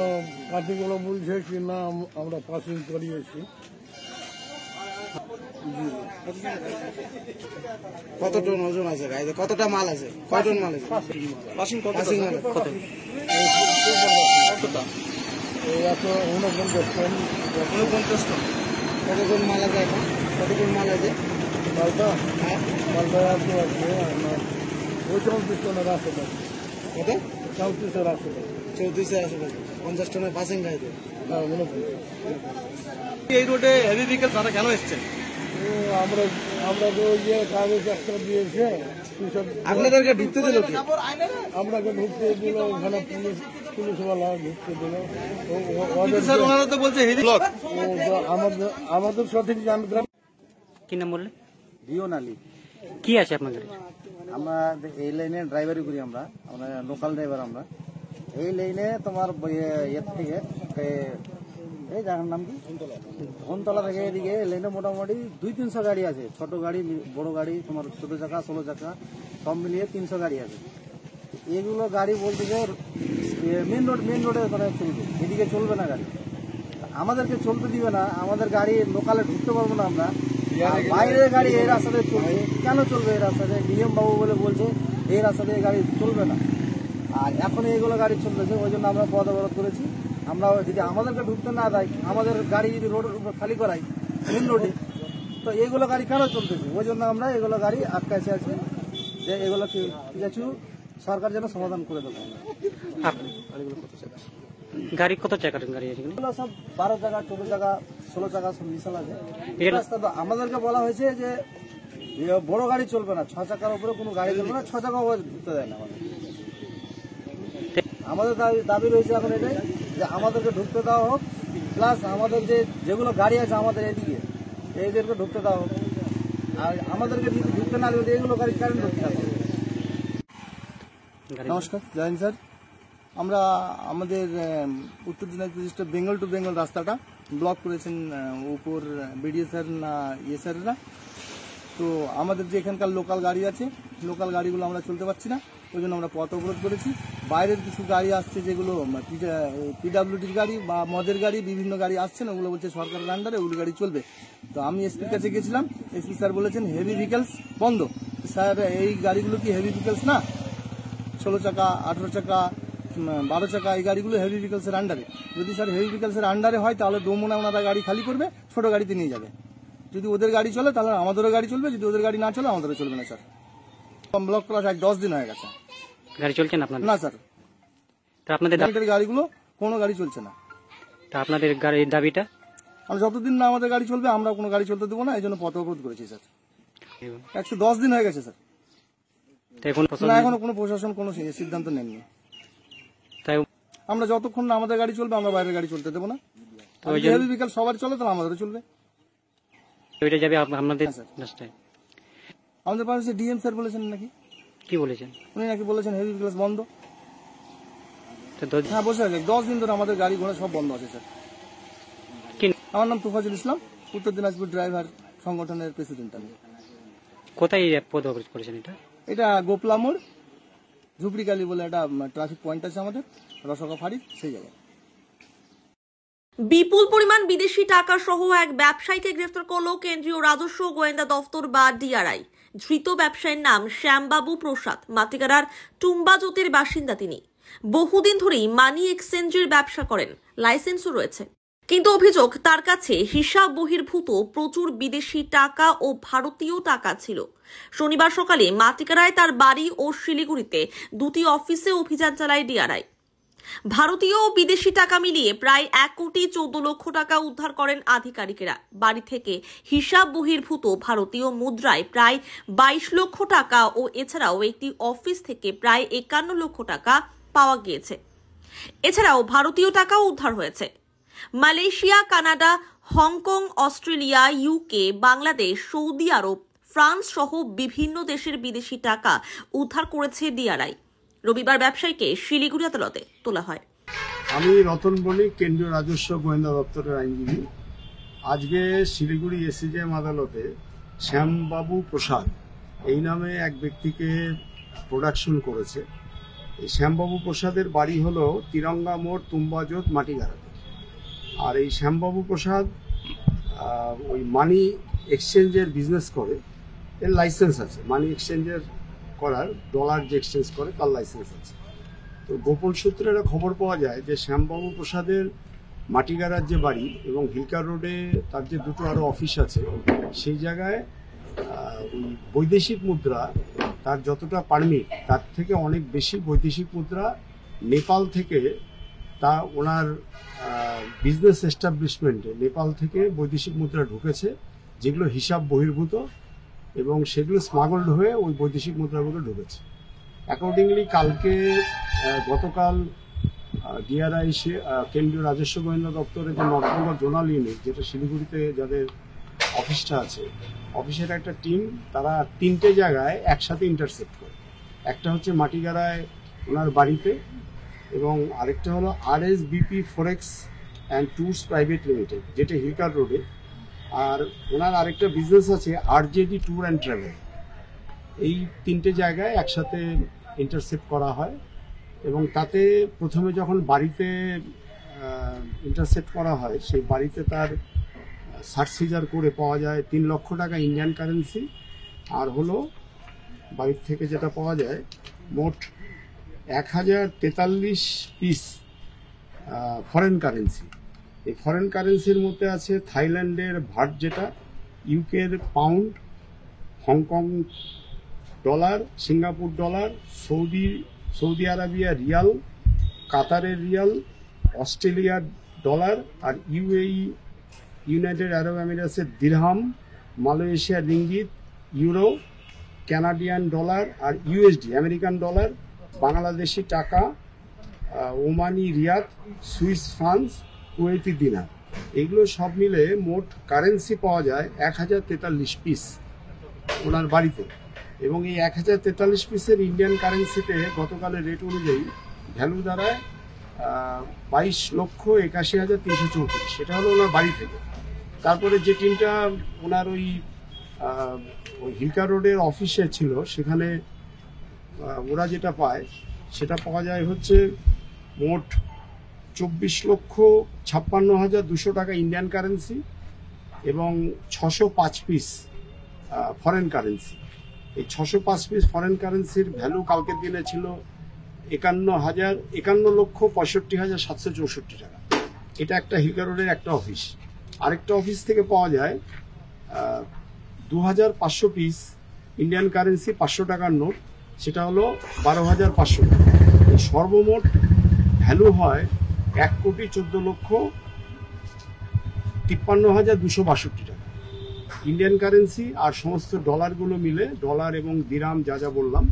পার্টিগুলো বলছে কি না আমরা পাসিং করিয়েছি। কত টন ওজন আছে গাড়িতে? কতটা মাল আছে? কয় টন মাল আছে? পাসিং মাল কত? 49 টন। 49 টন। কত টন মাল আছে এখন? কত টন মাল আছে? মালটা আছে 34 টনের আশেপাশে। কত? 34-এর আশেপাশে। 34-এর আশেপাশে 50 টনের পাসিং গাড়িতে। হ্যাঁ, 49। এই রোডে হেভি ভেহিকেল তারা কেন এসছেন? আমরা তো ওই যে কাগজ একটা দিয়েছে, আপনাদেরকে ঢুকতে দিল কি? আপনাকে ঢুকতে দিল, ওখানে পুলিশওয়ালা ঢুকতে দিল। স্যার ওনারা তো বলছে হেভি ব্লক। আমাদের সঠিক জানকারি। কি নাম বললে? রিয়ন আলী। কি আছে আপনাদের? আমরা এই লাইনে ড্রাইভারি করি, আমরা লোকাল ড্রাইভার। আমরা এই লাইনে তোমার এর থেকে এই জায়গার নাম কি ধনতলা থেকে এদিকে লাইনে মোটামুটি 200-300 গাড়ি আছে। ছোট গাড়ি, বড় গাড়ি, তোমার ছোট চাকা, 16 চাকা সব মিলিয়ে 300 গাড়ি আছে। এগুলো গাড়ি বলতে যে মেন রোডে মানে চলবে, এদিকে চলবে না গাড়ি। আমাদেরকে চলতে দিবে না, আমাদের গাড়ি লোকালে ঢুকতে পারবো না আমরা। বাইরের গাড়ি এই রাস্তাতে চলবে। কেন চলবে এই রাস্তাতে? ডিএম বাবু বলে বলছে এই রাস্তাতে গাড়ি চলবে না। আর এখন এইগুলো গাড়ি চলতেছে, ওই জন্য আমরা পথ অবরোধ করেছি। আমরা যদি আমাদেরকে ঢুকতে না দেয়, আমাদের গাড়ি যদি রোডের উপর খালি করাই মেন রোডে, তো এইগুলো গাড়ি কেন চলতেছে? ওই জন্য আমরা এগুলো গাড়ি আটকাইছে আছে, যে এগুলো কিছু সরকার যেন সমাধান করে দেবো। গাড়ি কত চাকার গাড়ি আছে? এগুলো সব 12 চাকা, 14 চাকা, 16 চাকা সব বিশাল আছে। রাস্তা তো আমাদেরকে বলা হয়েছে যে বড় গাড়ি চলবে না, 6 চাকার উপরে কোনো গাড়ি চলবে না, 6 চাকা ঢুকতে দেয় না। আমাদের দাবি রয়েছে এখন এটাই যে আমাদেরকে ঢুকতে দেওয়া হোক, প্লাস আমাদের যেগুলো গাড়ি আছে আমাদের এদিকে এইদেরকে ঢুকতে দেওয়া হোক। আর আমাদেরকে ঢুকতে না দিলে এগুলো গাড়ি কারেন্ট ঢুকতে হবে। নমস্কার, জয়েন স্যার। আমরা আমাদের উত্তর দিনাজপুর ডিস্ট্রিক্ট বেঙ্গল টু বেঙ্গল রাস্তাটা ব্লক করেছেন উপর বিডিও স্যার না স্যাররা। তো আমাদের যে এখানকার লোকাল গাড়ি আছে, লোকাল গাড়িগুলো আমরা চলতে পারছি না, ওই জন্য আমরা পথ অবরোধ করেছি। বাইরের কিছু গাড়ি আসছে, যেগুলো পিডব্লিউডির গাড়ি বা মদের গাড়ি, বিভিন্ন গাড়ি আসছে না, ওগুলো বলছে সরকারের আন্ডারে ওগুলো গাড়ি চলবে। তো আমি এসপির কাছে গেছিলাম, এসপি স্যার বলেছেন হেভি ভেহিকেলস বন্ধ। স্যার এই গাড়িগুলো কি হেভি ভেহিকেলস না? 16 চাকা, 18 চাকা, 12 চাকা এই গাড়িগুলো হেভি ভেহিকেলসের আন্ডারে। যদি স্যার হেভি ভেহিকেলসের আন্ডারে হয় তাহলে দমনা ওনারা গাড়ি খালি করবে, ছোট গাড়িতে নিয়ে যাবে। যদি ওদের গাড়ি চলে তাহলে আমাদেরও গাড়ি চলবে, যদি ওদের গাড়ি না চলে আমাদেরও চলবে না। স্যার ব্লক করা 10 দিন হয়ে গেছে। গাড়ি চলছে না আপনাদের? না স্যার, তা আপনাদের গাড়িগুলো কোনো গাড়ি চলছে না। তা আপনাদের গাড়ির দাবিটা? আমরা যতদিন না আমাদের গাড়ি চলবে আমরা কোনো গাড়ি চলতে দেবো না, এই জন্য পথ অবরোধ করেছি স্যার। 110 দিন হয়ে গেছে স্যার। এখনো কোনো প্রশাসন কোনো সিদ্ধান্ত নেননি। তাই আমরা যতক্ষণ না আমাদের গাড়ি চলবে আমরা বাইরের গাড়ি চলতে দেবো না। হেভি ভেহিকেল সবার চলে তাহলে আমাদেরও চলবে। ওইটা যাবে আপনাদের রাস্তায়? আমাদের পাশে ডিএম স্যার বলেছেন নাকি? কি বলেছেন? উনি নাকি বলেছেন হেভি ভেহিকেল বন্ধ। হ্যাঁ বসে আছে, 10 দিন ধরে আমাদের গাড়ি ঘোড়া সব বন্ধ আছে স্যার। আমার নাম তুফাজুল ইসলাম, উত্তর দিনাজপুর ড্রাইভার সংগঠনের প্রেসিডেন্ট আমি। কোথায় পথ অবরোধ করেছেন এটা? এটা গোপলা মোড়, ঝুপড়িকালি বলে একটা ট্রাফিক পয়েন্ট আছে আমাদের, রসকা ফাঁড়ি, সেই জায়গায়। বিপুল পরিমাণ বিদেশি টাকা সহ এক ব্যবসায়ীকে গ্রেফতার করল কেন্দ্রীয় রাজস্ব গোয়েন্দা দফতর বা ডিআরআই। ধৃত ব্যবসায়ীর নাম শ্যামবাবু প্রসাদ, মাটিগাড়ার টুম্বাজোতের বাসিন্দা তিনি। বহুদিন ধরেই মানি এক্সচেঞ্জের ব্যবসা করেন, লাইসেন্সও রয়েছে। কিন্তু অভিযোগ তার কাছে হিসাব বহির্ভূত প্রচুর বিদেশি টাকা ও ভারতীয় টাকা ছিল। শনিবার সকালে মাটিগাড়ায় তার বাড়ি ও শিলিগুড়িতে দুটি অফিসে অভিযান চালায় ডিআরআই। ভারতীয় ও বিদেশি টাকা মিলিয়ে প্রায় 1,14,00,000 টাকা উদ্ধার করেন আধিকারিকেরা। বাড়ি থেকে হিসাব বহির্ভূত ভারতীয় মুদ্রায় প্রায় 22 লক্ষ টাকা ও এছাড়াও একটি অফিস থেকে প্রায় 51 লক্ষ টাকা পাওয়া গিয়েছে। এছাড়াও ভারতীয় টাকাও উদ্ধার হয়েছে। Malaysia, Canada, Hong Kong, Australia, UK, Bangladesh, Saudi Arab, France সহ বিভিন্ন দেশের বিদেশি টাকা উদ্ধার করেছে ডিআরআই। রবিবার ব্যবসায়ীকে শিলিগুড়ি আদালতে তোলা হয়। আমি রতন বণিক, কেন্দ্রীয় রাজস্ব গোয়েন্দা দপ্তরের আইনজীবী। আজকে শিলিগুড়ি এসিজেএম আদালতে শ্যামবাবু প্রসাদ এই নামে এক ব্যক্তিকে প্রোডাকশন করেছে। এই শ্যামবাবু প্রসাদের বাড়ি হলো তিরঙ্গা মোড়, তুম্বাজোত, মাটিগাড়াতে। আর এই শ্যামবাবু প্রসাদ ওই মানি এক্সচেঞ্জের বিজনেস করে, এর লাইসেন্স আছে। মানি এক্সচেঞ্জের করার, ডলার যে এক্সচেঞ্জ করে তার লাইসেন্স আছে। তো গোপন সূত্রে একটা খবর পাওয়া যায় যে শ্যামবাবু প্রসাদের মাটিগাড়ার যে বাড়ি এবং হিলকার রোডে তার যে দুটো আরও অফিস আছে, সেই জায়গায় ওই বৈদেশিক মুদ্রা, তার যতটা পারমিট তার থেকে অনেক বেশি বৈদেশিক মুদ্রা নেপাল থেকে, তা ওনার বিজনেস এস্টাবলিশমেন্টে নেপাল থেকে বৈদেশিক মুদ্রা ঢুকেছে, যেগুলো হিসাব বহির্ভূত এবং সেগুলো স্মাগলড হয়ে ওই বৈদেশিক মুদ্রাগুলো ঢুকেছে। অ্যাকর্ডিংলি গতকাল ডিআরআই কেন্দ্রীয় রাজস্ব গোয়েন্দা দপ্তরের যে নর্থ বেঙ্গল জোনাল ইউনিট, যেটা শিলিগুড়িতে যাদের অফিসটা আছে, অফিসের একটা টিম, তারা 3টে জায়গায় একসাথে ইন্টারসেপ্ট করে। একটা হচ্ছে মাটিগাড়ায় ওনার বাড়িতে, এবং আরেকটা হলো RSBP forex and tours private limited, যেটা হিলকার রোডে। আর ওনার আরেকটা বিজনেস আছে RJD ট্যুর অ্যান্ড ট্রাভেল। এই 3টে জায়গায় একসাথে ইন্টারসেপ্ট করা হয়, এবং তাতে প্রথমে যখন বাড়িতে ইন্টারসেপ্ট করা হয়, সেই বাড়িতে তার সার্চ সিজার করে পাওয়া যায় 3 লক্ষ টাকা ইন্ডিয়ান কারেন্সি, আর হলো বাড়ির থেকে যেটা পাওয়া যায় মোট 1043 পিস ফরেন কারেন্সি। এই ফরেন কারেন্সির মধ্যে আছে থাইল্যান্ডের ভাট, যেটা ইউকের pound, Hong Kong dollar, Singapore dollar, Saudi Arabia riyal, কাতারের রিয়াল, অস্ট্রেলিয়ার ডলার, আর ইউনাইটেড আরব আমিরাতের দিরহাম, মালয়েশিয়ার রিঙ্গিত, ইউরো, কানাডিয়ান ডলার, আর USD আমেরিকান ডলার, বাংলাদেশি টাকা, Omani riyal, Swiss francs, Kuwaiti dinar. এগুলো সব মিলে মোট কারেন্সি পাওয়া যায় 1043 পিস ওনার বাড়িতে। এবং এই 1043 পিসের ইন্ডিয়ান কারেন্সিতে গতকালের রেট অনুযায়ী ভ্যালু দাঁড়ায় 22,81,334। সেটা হলো ওনার বাড়ি থেকে। তারপরে যে টিমটা ওনার ওই হিলকার রোডের অফিসে ছিল, সেখানে ওরা যেটা পায় সেটা পাওয়া যায় হচ্ছে মোট 24,56,200 টাকা ইন্ডিয়ান কারেন্সি এবং 605 পিস ফরেন কারেন্সি। এই 605 পিস ফরেন কারেন্সির ভ্যালু কালকের দিনে ছিল 51,65,764 টাকা। এটা একটা হিলকার রোডের একটা অফিস। আরেকটা অফিস থেকে পাওয়া যায় 2,500 পিস ইন্ডিয়ান কারেন্সি 500 টাকার নোট, সেটা হলো 12,500 টাকা। এই সর্বমোট ভ্যালু হয় 1,14,53,262 টাকা ইন্ডিয়ান কারেন্সি। আর সমস্ত ডলারগুলো মিলে, ডলার এবং দিরাম যা যা বললাম,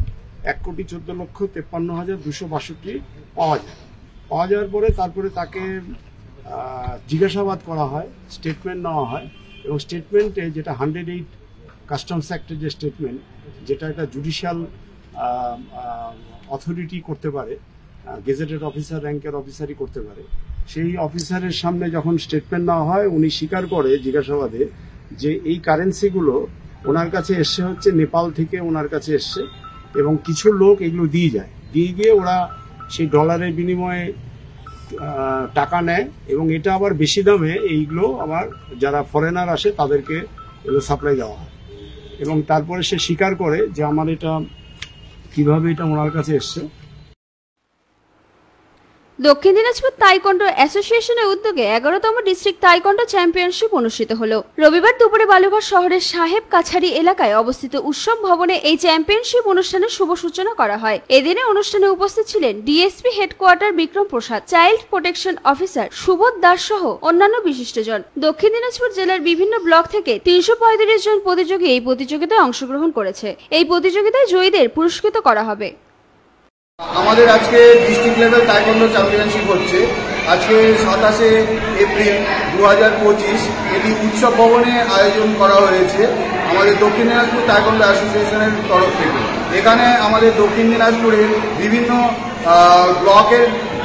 1,14,53,262 পাওয়া যায়। পাওয়া যাওয়ার পরে তারপরে তাকে জিজ্ঞাসাবাদ করা হয়, স্টেটমেন্ট নেওয়া হয়, এবং স্টেটমেন্টে যেটা 108 কাস্টমস অ্যাক্টের যে স্টেটমেন্ট, যেটা একটা জুডিশিয়াল অথরিটি করতে পারে, গেজেটেড অফিসার র্যাঙ্কের অফিসারই করতে পারে, সেই অফিসারের সামনে যখন স্টেটমেন্ট নেওয়া হয়, উনি স্বীকার করে জিজ্ঞাসাবাদে যে এই কারেন্সিগুলো ওনার কাছে এসছে হচ্ছে নেপাল থেকে ওনার কাছে এসছে, এবং কিছু লোক এগুলো দিয়ে যায়, দিয়ে গিয়ে ওরা সেই ডলারের বিনিময়ে টাকা নেয়, এবং এটা আবার বেশি দামে এইগুলো আবার যারা ফরেনার আসে তাদেরকে এগুলো সাপ্লাই দেওয়া হয়। এবং তারপরে সে স্বীকার করে যে আমার এটা কিভাবে এটা ওনার কাছে এসছে। দক্ষিণ দিনাজপুর তাইকোন্ডো অ্যাসোসিয়েশনের উদ্যোগে 11তম ডিস্ট্রিক্ট তাইকোন্ডো চ্যাম্পিয়নশিপ অনুষ্ঠিত হলো। রবিবার দুপুরে বালুঘাট শহরের সাহেব কাছারি এলাকায় অবস্থিত উৎসব ভবনে এই চ্যাম্পিয়নশিপ অনুষ্ঠানের শুভ সূচনা করা হয়। এদিনে অনুষ্ঠানে উপস্থিত ছিলেন DSP headquarter Bikram Prasad, child protection officer Subodh Das সহ অন্যান্য বিশিষ্টজন। দক্ষিণ দিনাজপুর জেলার বিভিন্ন ব্লক থেকে 335 জন প্রতিযোগী এই প্রতিযোগিতায় অংশগ্রহণ করেছে। এই প্রতিযোগিতায় জয়ীদের পুরস্কৃত করা হবে। আমাদের আজকে ডিস্ট্রিক্ট লেভেল তাইকোন্ডো চ্যাম্পিয়নশিপ হচ্ছে। আজকে 27শে এপ্রিল 2025 এটি উৎসব ভবনে আয়োজন করা হয়েছে আমাদের দক্ষিণ দিনাজপুর তাইকোন্ডো অ্যাসোসিয়েশনের তরফ থেকে। এখানে আমাদের দক্ষিণ দিনাজপুরের বিভিন্ন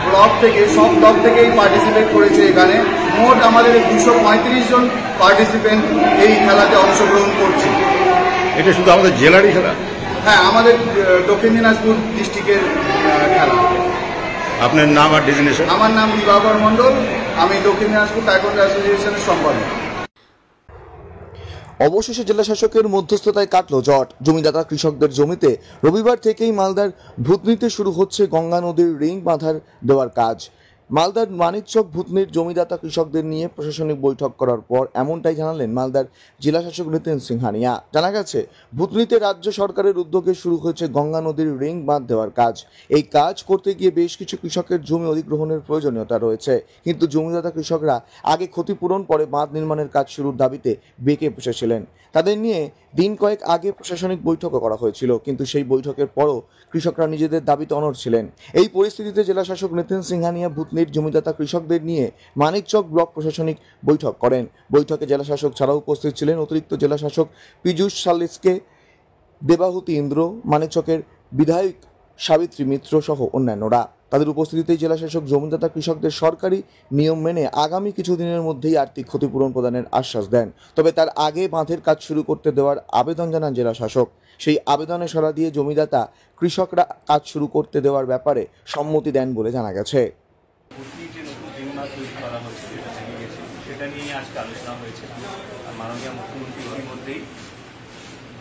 ব্লক থেকে সব ব্লক থেকেই পার্টিসিপেট করেছে। এখানে মোট আমাদের 235 জন পার্টিসিপেন্ট এই খেলাতে অংশগ্রহণ করছে। এটা শুধু আমাদের জেলারই খেলা? হ্যাঁ, আমাদের দক্ষিণ দিনাজপুর ডিস্ট্রিক্টের খেলা। আপনার নাম আর ডেজিগনেশন? আমার নাম দিবাকর মণ্ডল, আমি দক্ষিণ দিনাজপুর তাইকোন্ডো অ্যাসোসিয়েশনের সম্পাদক। অবশেষে জেলা শাসকের মধ্যস্থতায় কাটল জট। জমিদাতা কৃষকদের জমিতে রবিবার থেকেই মালদার ভূতনিতে শুরু হচ্ছে গঙ্গা নদীর রিং বাঁধার দেওয়ার কাজ। মালদার মানিকচক ভূতনির জমিদাতা কৃষকদের নিয়ে প্রশাসনিক বৈঠক করার পর এমনটাই জানালেন মালদার জেলা শাসক নিতিন সিংহানিয়া। জানা গেছে, ভূতনিতে রাজ্য সরকারের উদ্যোগে শুরু হয়েছে গঙ্গা নদীর রিং বাঁধ দেওয়ার কাজ। এই কাজ করতে গিয়ে বেশ কিছু কৃষকের জমি অধিগ্রহণের প্রয়োজনীয়তা রয়েছে, কিন্তু জমিদাতা কৃষকরা আগে ক্ষতিপূরণ পরে বাঁধ নির্মাণের কাজ শুরুর দাবিতে বেঁকে বসেছিলেন। তাদের নিয়ে দিন কয়েক আগে প্রশাসনিক বৈঠকও করা হয়েছিল, কিন্তু সেই বৈঠকের পরও কৃষকরা নিজেদের দাবিতে অনড় ছিলেন। এই পরিস্থিতিতে জেলা শাসক নিতিন সিংহানিয়া ভূতনির জমিদাতা কৃষকদের নিয়ে মানিকচক ব্লক প্রশাসনিক বৈঠক করেন। বৈঠকে জেলা শাসক ছাড়াও উপস্থিত ছিলেন অতিরিক্ত জেলা শাসক পীযূষ সালিসকে, দেবাহুতি ইন্দ্র, মানিকচকের বিধায়ক সাবিত্রী মিত্র সহ অন্যান্যরা। তাদের উপস্থিতিতেই জেলা শাসক জমিদাতা কৃষকদের সরকারি নিয়ম মেনে আগামী কিছুদিনের মধ্যেই আর্থিক ক্ষতিপূরণ প্রদানের আশ্বাস দেন। তবে তার আগে বাঁধের কাজ শুরু করতে দেওয়ার আবেদন জানান জেলা শাসক। সেই আবেদনে সাড়া দিয়ে জমিদাতা কৃষকরা কাজ শুরু করতে দেওয়ার ব্যাপারে সম্মতি দেন বলে জানা গেছে। সেটা নিয়ে আজকে আলোচনা হয়েছে। মাননীয় মুখ্যমন্ত্রী ইতিমধ্যেই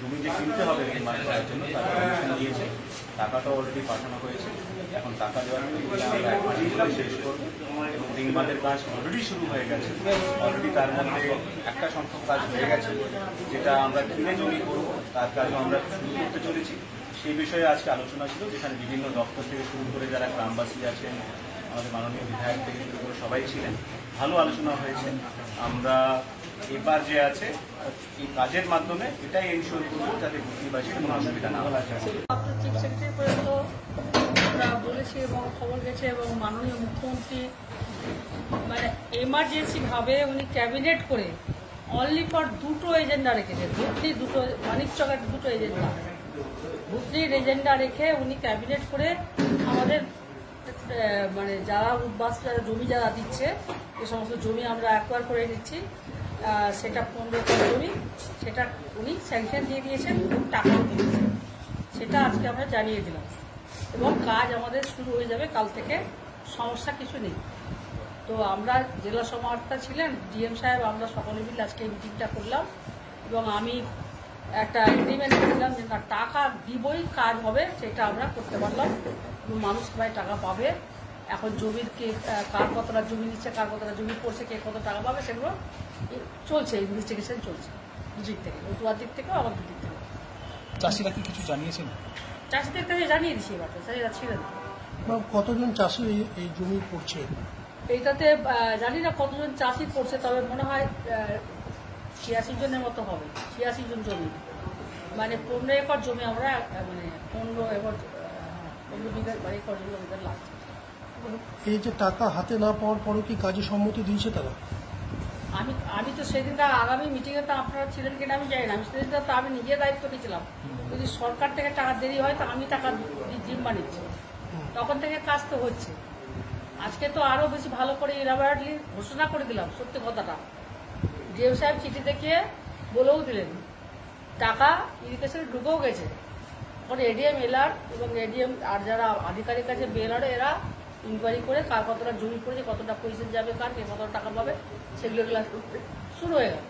জমি যে কিনতে হবে নির্মাণ করার জন্য তার পারমিশন দিয়েছে, টাকাটাও অলরেডি পাঠানো হয়েছে। এখন টাকা দেওয়ার প্রক্রিয়া আমরা 1 মাসের মধ্যে শেষ করব এবং নির্মাণের কাজ অলরেডি শুরু হয়ে গেছে। অলরেডি তার মধ্যে একটা সংখ্যক কাজ হয়ে গেছে, যেটা আমরা কিনে জমি করব তার কাজও আমরা শুরু করতে চলেছি। সেই বিষয়ে আজকে আলোচনা ছিল, যেখানে বিভিন্ন দপ্তর থেকে শুরু করে যারা গ্রামবাসী আছেন, আমাদের মাননীয় বিধায়ক থেকে শুরু করে সবাই ছিলেন। ভালো আলোচনা হয়েছে। আমরা এবার যে আছে এই কাজের মাধ্যমে এটাই এনশিওর করবো যাতে ভূতনিবাসীর কোনো অসুবিধা না হয়। চিফ সেক্রেটারি পর্যন্ত আমরা বলেছি এবং খবর গেছে, এবং মাননীয় মুখ্যমন্ত্রী মানে এমার্জেন্সি ভাবে উনি ক্যাবিনেট করে অনলি ফর 2টো এজেন্ডা রেখেছেন। ভূতনির 2টো, মানিকচকের 2টো এজেন্ডা, ভূতনির এজেন্ডা রেখে উনি ক্যাবিনেট করে আমাদের মানে যারা উদ্বাস জমি যারা দিচ্ছে এই সমস্ত জমি আমরা অ্যাকোয়ার করে নিচ্ছি, সেটা 15 একর জমি, সেটা উনি স্যাংশন দিয়ে দিয়েছেন, টাকাও দিয়েছেন। সেটা আজকে আমরা জানিয়ে দিলাম এবং কাজ আমাদের শুরু হয়ে যাবে কাল থেকে, সমস্যা কিছু নেই। তো আমরা জেলা সমাহর্তা ছিলেন ডিএম সাহেব, আমরা সকলে মিলে আজকে মিটিংটা করলাম এবং আমি একটা এগ্রিমেন্ট করলাম যে না, টাকা দিবই, কাজ হবে, সেটা আমরা করতে পারলাম। মানুষ সবাই টাকা পাবে। এখন জমির কে কার কতটা জমি নিচ্ছে, কার কতটা জমি পড়ছে, কে কত টাকা পাবে, সেগুলো চলছে, ইনভেস্টিগেশন চলছে দুদিক থেকে, তোমার দিক থেকেও আমার দিক থেকে। চাষিরা কি কিছু জানিয়েছেন? চাষিদের কাছে জানিয়ে দিচ্ছি, এবার চাষিরা ছিলেন। কতজন চাষি এই জমি পড়ছে? এইটাতে জানি না কতজন চাষি পড়ছে, তবে মনে হয় 86 জনের মতো হবে। 86 জন জমি, মানে 15 একর জমি আমরা, মানে 15 একর 15 বিঘা একর জমি আমাদের লাগছে। এই যে টাকা হাতে না পাওয়ার পরও কি কাজে সম্মতি দিয়েছে তারা? আমি তো সেদিনটা আগামী মিটিংয়ে তো আপনারা ছিলেন কিনা আমি জানি না। আমি সেদিনটা তো আমি নিজে দায়িত্ব নিয়েছিলাম, যদি সরকার থেকে টাকা দেরি হয় তো আমি টাকা জিম্মা নিচ্ছি, তখন থেকে কাজ তো হচ্ছে। আজকে তো আরো বেশি ভালো করে ইলাবোরেটলি ঘোষণা করে দিলাম সত্যি কথাটা। ডিএম সাহেব চিঠি দেখিয়ে বলেও দিলেন টাকা ইরিগেশনে ঢুকেও গেছে। এখন এডিএম এলআর এবং এডিএম আর যারা আধিকারিক আছে বিএলআর, এরা ইনকোয়ারি করে কার কতটা জমি পড়েছে, কতটা পয়সা যাবে, কার কে কতটা টাকা পাবে, সেগুলো শুরু হয়ে গেল।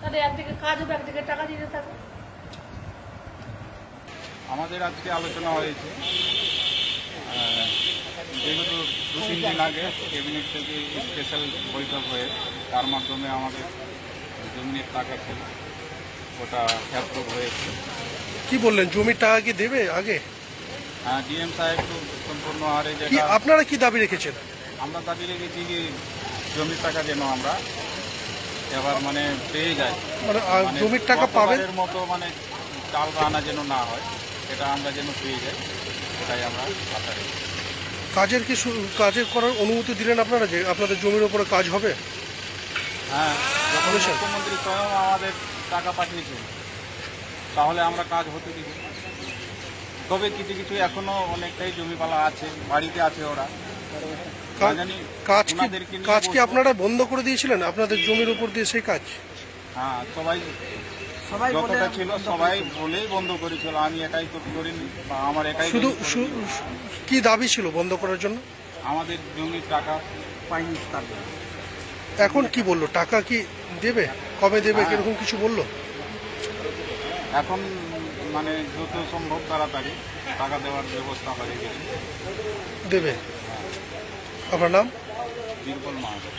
তাহলে একদিকে কাজ হবে, একদিকে টাকা দিতে থাকবে। আমাদের আজকে আলোচনা হয়েছে, যেহেতু 2-3 দিন আগে ক্যাবিনেট থেকে স্পেশাল বৈঠক হয়ে তার মাধ্যমে আমাদের জমির টাকা ছিল ওটা ফেরত হয়েছে। কি বললেন, জমির টাকা কি দেবে আগে? হ্যাঁ, ডিএম সাহেব তো সম্পূর্ণ হারে যেটা। আপনারা কি দাবি রেখেছেন? আমরা দাবি রেখেছি কি জমির টাকা যেন আমরা এবার মানে পেয়ে যাই, মানে জমির টাকা পাবেন মতো, মানে চাল বাহানা যেন না হয়, এটা আমরা যেন পেয়ে যাই, এটাই আমরা আশা করি। কাজের করার অনুমতি দিলেন আপনারা যে আপনাদের জমির উপরে কাজ হবে? হ্যাঁ, যখন মুখ্যমন্ত্রী স্বয়ং আমাদের টাকা পাঠিয়েছে তাহলে আমরা কাজ হতে দিব। তবে কিছু কিছু এখনো অনেকটাই জমিপালা আছে, বাড়িতে আছে ওরা। কাজ কি আপনারা বন্ধ করে দিয়েছিলেন আপনাদের জমির উপর দিয়ে সেই কাজ? হ্যাঁ, সবাই যতটা ছিল সবাই বলেই বন্ধ করেছিল। আমি একাই তো করিনি, বা আমার একাই। শুধু কি দাবি ছিল বন্ধ করার জন্য? আমাদের জমির টাকা পাইনি। এখন কি বললো? টাকা কি দেবে? কবে দেবে? কিরকম কিছু বললো? এখন মানে যত সম্ভব তাড়াতাড়ি টাকা দেওয়ার ব্যবস্থা হয়ে গেছে। দেবে। আপনার নাম? বীরবল মাহাতো।